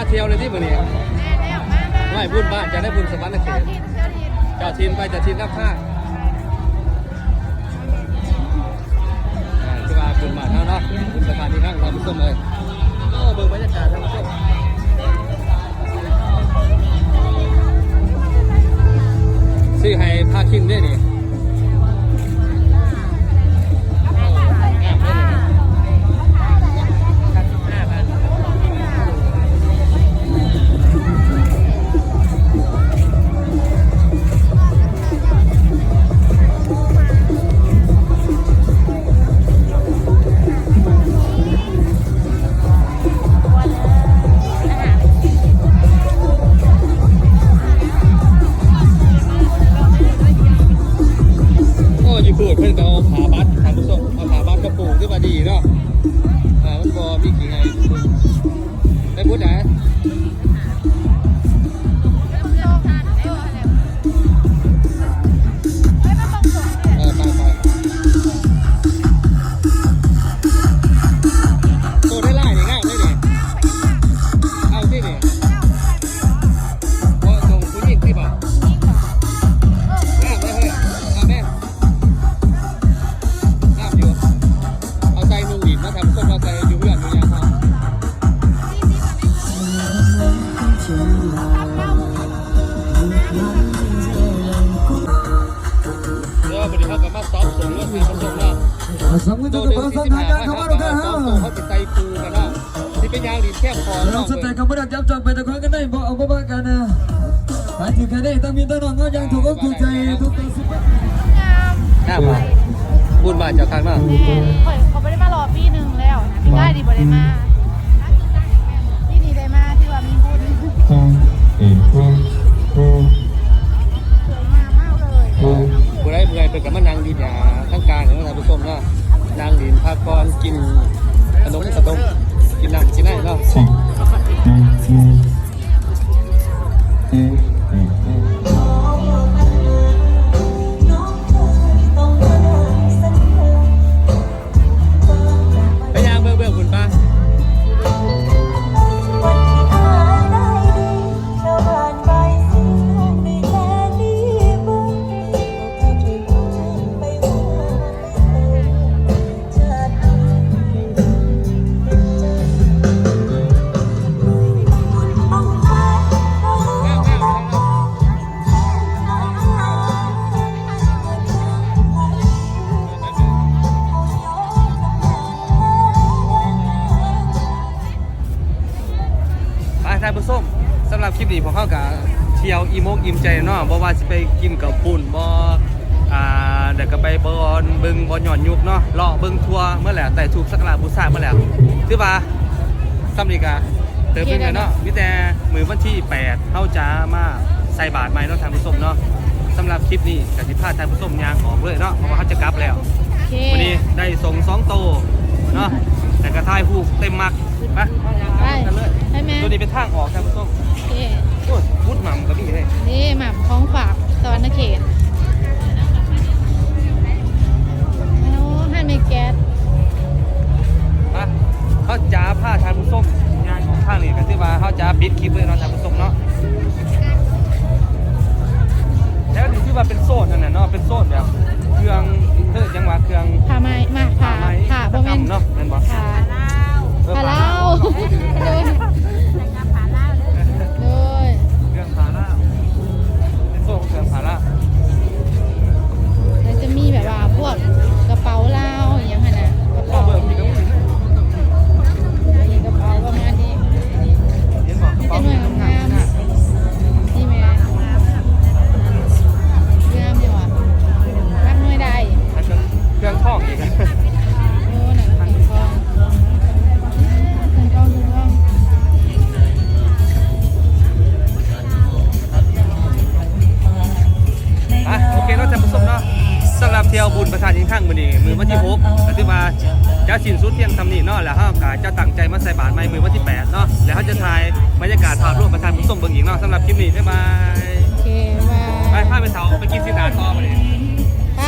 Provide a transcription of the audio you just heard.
เที่ยวเลยที่มื้อนี้ไม่บุญบ้านจะได้บุญสวรรค์เขตเจ้าทินไปจะทินรับผ้าที่ว่าบุญบ้านเนาะบุญสถานที่ข้างเราผู้ชมเลยโอ้เบิ่งบรรยากาศท่านผู้ชมซื้อให้พาคิงด้วยนี่พูดเพื่อนก็เอาขาบัตรทางผู้ส่งเอาขาบัตรกระปูขึ้นมาดีเนาะมันบอพี่กี่ไงได้พูดไหนตัวได้ไล่เนี่ยง่ายเลยเนี่ยเอาที่เนี่ยเพราะตรงผู้หญิงที่บอกง่ายเลยเฮ้ยเอาแม่มาทำส้มมาใส่อยู่เพื่อนอยู่ยามพอเดี๋ยววันนี้เขากลับมาซ้อมส่งรถที่ผสมเนาะตัวหนึ่ง45เขาเขาจะใส่ปูกันเนาะที่เป็นยางดีแคบคอเนาะเราสเต็กกับไม่ได้จับจองไปตะคอยกันได้บอกเอาก็ว่ากันนะหายถึงแค่ได้ตั้งมีตั้งนอนก็ยังถูกอกถูกใจทุกตัวสิบน่าพอบุญบาทจากการมากเขาไม่ได้มารอปีหนึ่งแล้วนะพี่ได้ดีบ่ได้มาพี่ดีได้มาที่ว่ามีบุญสวยงามมากเลยบุญได้เมื่อยเป็นกับมะนางดินยาทั้งการของท่านผู้ชมเนาะนางดินพากรกินขนมขนมกินน้ำกินได้เนาะท่านผู้ชมสำหรับคลิปนี้ผมเข้ากับเที่ยวอีโมกอิ่มใจเนาะบ่ว่าจะไปกินกับปุ่นบ่เดี๋ยวก็ไปบอลบึงบอลหย่อนยุกเนาะเลาะบึงทัวร์เมื่อไหร่แต่ถูกสักการะบูชาเมื่อไหร่ที่ว่าซ้ำอีกอะเติมเป็นไงเนาะวิแต่มือวันที่8เข้าจ้ามาใส่บาทใหม่เนาะท่านผู้ชมเนาะสำหรับคลิปนี้กสิพาท่านผู้ชมยางออกเลยเนาะเพราะว่าเขาจะกลับแล้ววันนี้ได้ส่ง2โตเนาะแต่กระทายผูกเต็มมักไปกันเลยตัวนี้เป็นทางออกท่านผู้ชมโอ้ยพุดหม่ำกับพี่เลยนี่หม่ำของฝากสวรรค์เขตแล้วให้มีแก๊สเขาจ้าผ้าท่านผู้ชมงานของข้างนี้กันที่ว่าเขาจ้าปิดคลิปเลยเนาะท่านผู้ชมเนาะแล้วนี่ที่ว่าเป็นโซนนั่นแหละเนาะเป็นโซนแบบเครื่องยังว่าเครื่องผ่าไม้มาผ่าโบเมนเนาะเป็นบ่ผ่าเล่าเลยเครื่องผ่าเล่าเป็นโซนเครื่องผ่าเล่าแล้วจะมีแบบว่าพวกกระเป๋าเล่าอย่างนั้นนะกระเป๋ามีกระเป๋าประมาณนี้เห็นบอกกระเป๋างามนี่แม่งามดีว่ะรักน้อยได้เครื่องท่องอีกโอ้หนังเครื่องท่องโอเคเราจะผสมเนาะสำหรับเที่ยวบุญประทานยิงข้างมือนี้มือวันที่6ก็ถือว่าจะสิ้นสุดเพียงทำนี่เนาะแล้วเขาก็จะตั้งใจมาใส่บาตรใหม่มือวันที่8เนาะแล้วเขาจะถ่ายบรรยากาศภาพรวมประทานผสมเบิ่งอีกเนาะสำหรับคลิปนี้บ๊ายบายโอเคไปพาไปเสาไปกินซีดาต่อมาเลยไป